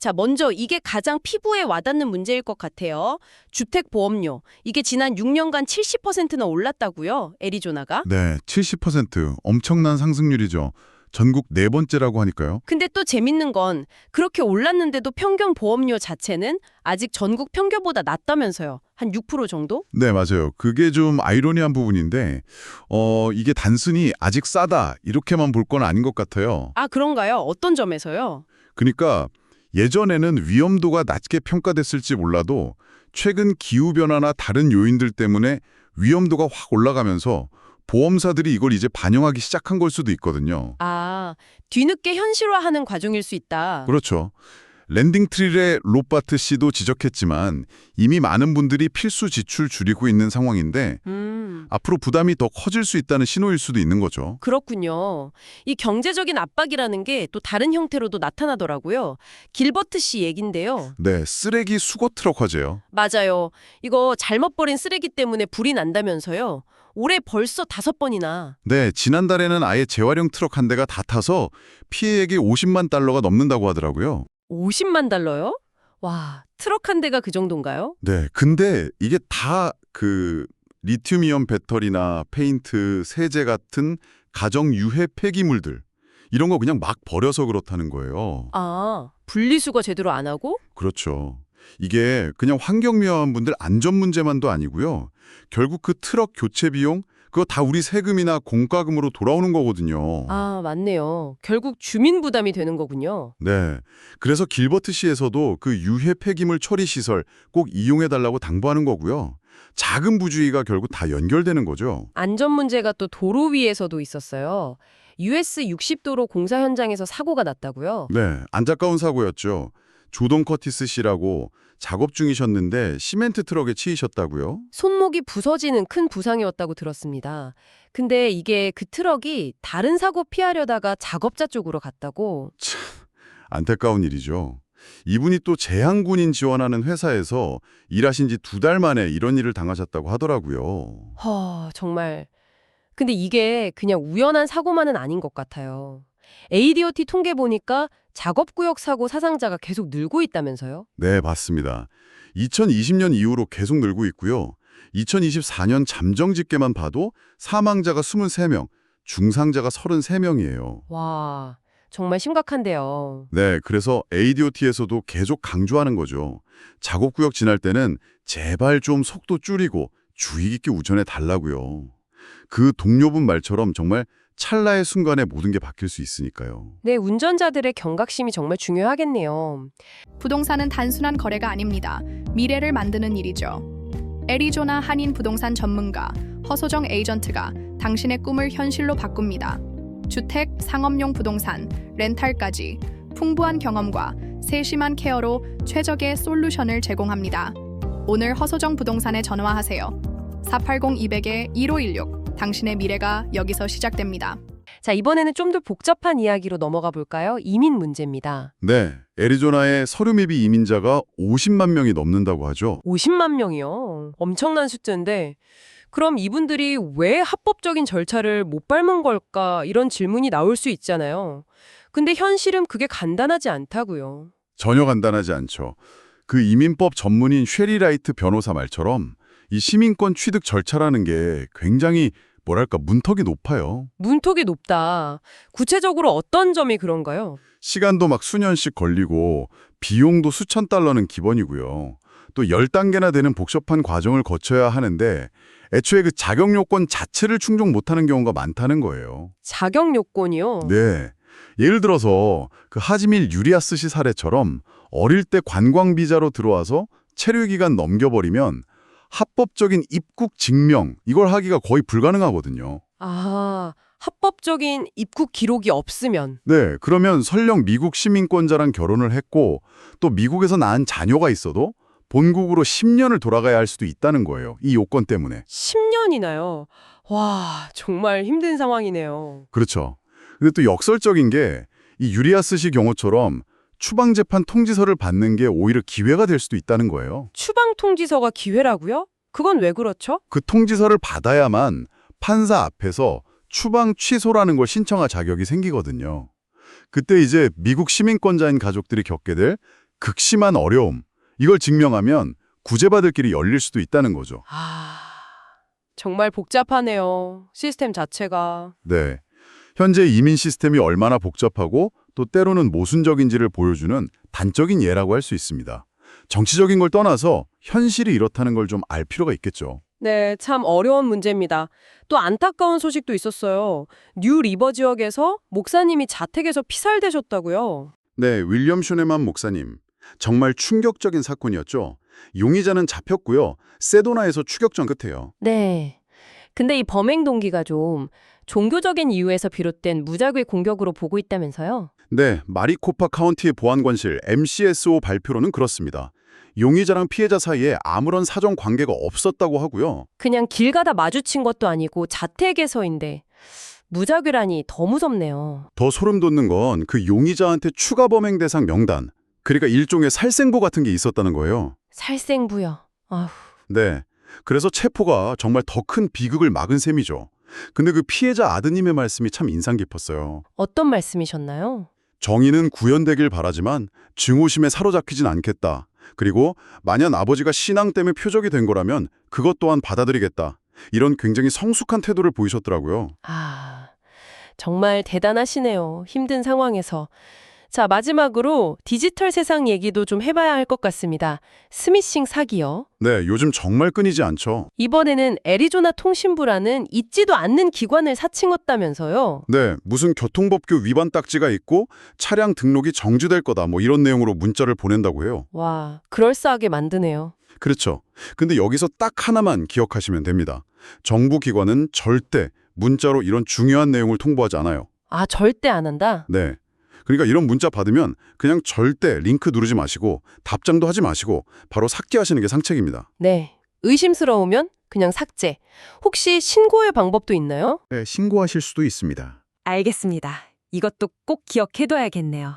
자, 먼저 이게 가장 피부에 와닿는 문제일 것 같아요. 주택보험료. 이게 지난 6년간 70%나 올랐다고요? 애리조나가? 네, 70% 엄청난 상승률이죠. 전국 네 번째라고 하니까요. 근데 또 재밌는 건 그렇게 올랐는데도 평균 보험료 자체는 아직 전국 평균보다 낮다면서요. 한 6% 정도? 네, 맞아요. 그게 좀 아이러니한 부분인데 이게 단순히 아직 싸다 이렇게만 볼 건 아닌 것 같아요. 아, 그런가요? 어떤 점에서요? 그러니까 예전에는 위험도가 낮게 평가됐을지 몰라도 최근 기후변화나 다른 요인들 때문에 위험도가 확 올라가면서 보험사들이 이걸 이제 반영하기 시작한 걸 수도 있거든요. 아, 뒤늦게 현실화하는 과정일 수 있다. 그렇죠. 랜딩트릴의 로바트 씨도 지적했지만 이미 많은 분들이 필수 지출 줄이고 있는 상황인데 앞으로 부담이 더 커질 수 있다는 신호일 수도 있는 거죠. 그렇군요. 이 경제적인 압박이라는 게 또 다른 형태로도 나타나더라고요. 길버트 씨 얘긴데요. 네, 쓰레기 수거 트럭 화재요. 맞아요. 이거 잘못 버린 쓰레기 때문에 불이 난다면서요. 올해 벌써 5번이나. 네, 지난달에는 아예 재활용 트럭 한 대가 다 타서 피해액이 50만 달러가 넘는다고 하더라고요. 50만 달러요? 와, 트럭 한 대가 그 정도인가요? 네, 근데 이게 다 리튬이온 배터리나 페인트, 세제 같은 가정 유해 폐기물들 이런 거 그냥 막 버려서 그렇다는 거예요. 아, 분리수거 제대로 안 하고? 그렇죠. 이게 그냥 환경미화원분들 안전 문제만도 아니고요. 결국 그 트럭 교체 비용 그거 다 우리 세금이나 공과금으로 돌아오는 거거든요. 아, 맞네요. 결국 주민 부담이 되는 거군요. 네. 그래서 길버트 시에서도 그 유해 폐기물 처리 시설 꼭 이용해달라고 당부하는 거고요. 작은 부주의가 결국 다 연결되는 거죠. 안전 문제가 또 도로 위에서도 있었어요. US 60도로 공사 현장에서 사고가 났다고요? 네. 안타까운 사고였죠. 조던 커티스 씨라고 작업 중이셨는데 시멘트 트럭에 치이셨다고요? 손목이 부서지는 큰 부상이었다고 들었습니다. 근데 이게 그 트럭이 다른 사고 피하려다가 작업자 쪽으로 갔다고. 안타까운 일이죠. 이분이 또 재향군인 지원하는 회사에서 일하신 지 2달 만에 이런 일을 당하셨다고 하더라고요. 정말. 근데 이게 그냥 우연한 사고만은 아닌 것 같아요. ADOT 통계 보니까 작업구역 사고 사상자가 계속 늘고 있다면서요? 네, 맞습니다. 2020년 이후로 계속 늘고 있고요. 2024년 잠정 집계만 봐도 사망자가 23명, 중상자가 33명이에요. 와, 정말 심각한데요. 네, 그래서 ADOT에서도 계속 강조하는 거죠. 작업구역 지날 때는 제발 좀 속도 줄이고 주의 깊게 운전해 달라고요. 그 동료분 말처럼 정말 찰나의 순간에 모든 게 바뀔 수 있으니까요. 네, 운전자들의 경각심이 정말 중요하겠네요. 부동산은 단순한 거래가 아닙니다. 미래를 만드는 일이죠. 애리조나 한인 부동산 전문가 허소정 에이전트가 당신의 꿈을 현실로 바꿉니다. 주택, 상업용 부동산, 렌탈까지 풍부한 경험과 세심한 케어로 최적의 솔루션을 제공합니다. 오늘 허소정 부동산에 전화하세요. 480-200-1516 당신의 미래가 여기서 시작됩니다. 자, 이번에는 좀 더 복잡한 이야기로 넘어가 볼까요? 이민 문제입니다. 네, 애리조나의 서류 미비 이민자가 50만 명이 넘는다고 하죠. 50만 명이요. 엄청난 숫자인데 그럼 이분들이 왜 합법적인 절차를 못 밟은 걸까? 이런 질문이 나올 수 있잖아요. 근데 현실은 그게 간단하지 않다고요. 전혀 간단하지 않죠. 그 이민법 전문인 쉐리 라이트 변호사 말처럼 이 시민권 취득 절차라는 게 굉장히 뭐랄까 문턱이 높아요. 문턱이 높다. 구체적으로 어떤 점이 그런가요? 시간도 막 수년씩 걸리고 비용도 수천 달러는 기본이고요. 또 10단계나 되는 복잡한 과정을 거쳐야 하는데 애초에 그 자격 요건 자체를 충족 못하는 경우가 많다는 거예요. 자격 요건이요? 네. 예를 들어서 그 하지밀 유리아스 씨 사례처럼 어릴 때 관광 비자로 들어와서 체류 기간 넘겨버리면 합법적인 입국 증명 이걸 하기가 거의 불가능하거든요. 아, 합법적인 입국 기록이 없으면. 네, 그러면 설령 미국 시민권자랑 결혼을 했고 또 미국에서 낳은 자녀가 있어도 본국으로 10년을 돌아가야 할 수도 있다는 거예요. 이 요건 때문에. 10년이나요? 와, 정말 힘든 상황이네요. 그렇죠. 근데 또 역설적인 게 이 유리아스 씨 경우처럼 추방재판 통지서를 받는 게 오히려 기회가 될 수도 있다는 거예요. 추방 통지서가 기회라고요? 그건 왜 그렇죠? 그 통지서를 받아야만 판사 앞에서 추방 취소라는 걸 신청할 자격이 생기거든요. 그때 이제 미국 시민권자인 가족들이 겪게 될 극심한 어려움, 이걸 증명하면 구제받을 길이 열릴 수도 있다는 거죠. 정말 복잡하네요. 시스템 자체가. 네. 현재 이민 시스템이 얼마나 복잡하고 또 때로는 모순적인지를 보여주는 단적인 예라고 할 수 있습니다. 정치적인 걸 떠나서 현실이 이렇다는 걸 좀 알 필요가 있겠죠. 네, 참 어려운 문제입니다. 또 안타까운 소식도 있었어요. 뉴 리버 지역에서 목사님이 자택에서 피살되셨다고요. 네, 윌리엄 슈네만 목사님. 정말 충격적인 사건이었죠. 용의자는 잡혔고요. 세도나에서 추격전 끝에요. 네. 근데 이 범행 동기가 좀 종교적인 이유에서 비롯된 무작위 공격으로 보고 있다면서요? 네, 마리코파 카운티 보안관실 MCSO 발표로는 그렇습니다. 용의자랑 피해자 사이에 아무런 사정 관계가 없었다고 하고요. 그냥 길 가다 마주친 것도 아니고 자택에서인데 무작위라니 더 무섭네요. 더 소름 돋는 건 그 용의자한테 추가 범행 대상 명단, 그러니까 일종의 살생부 같은 게 있었다는 거예요. 살생부요. 아휴. 네, 그래서 체포가 정말 더 큰 비극을 막은 셈이죠. 근데 그 피해자 아드님의 말씀이 참 인상 깊었어요. 어떤 말씀이셨나요? 정의는 구현되길 바라지만 증오심에 사로잡히진 않겠다. 그리고 만약 아버지가 신앙 때문에 표적이 된 거라면 그것 또한 받아들이겠다. 이런 굉장히 성숙한 태도를 보이셨더라고요. 정말 대단하시네요. 힘든 상황에서. 자, 마지막으로 디지털 세상 얘기도 좀 해봐야 할 것 같습니다. 스미싱 사기요. 네, 요즘 정말 끊이지 않죠. 이번에는 애리조나 통신부라는 있지도 않는 기관을 사칭했다면서요. 네, 무슨 교통법규 위반 딱지가 있고 차량 등록이 정지될 거다 뭐 이런 내용으로 문자를 보낸다고 해요. 와, 그럴싸하게 만드네요. 그렇죠. 근데 여기서 딱 하나만 기억하시면 됩니다. 정부 기관은 절대 문자로 이런 중요한 내용을 통보하지 않아요. 절대 안 한다? 네. 그러니까 이런 문자 받으면 그냥 절대 링크 누르지 마시고 답장도 하지 마시고 바로 삭제하시는 게 상책입니다. 네. 의심스러우면 그냥 삭제. 혹시 신고의 방법도 있나요? 네, 신고하실 수도 있습니다. 알겠습니다. 이것도 꼭 기억해둬야겠네요.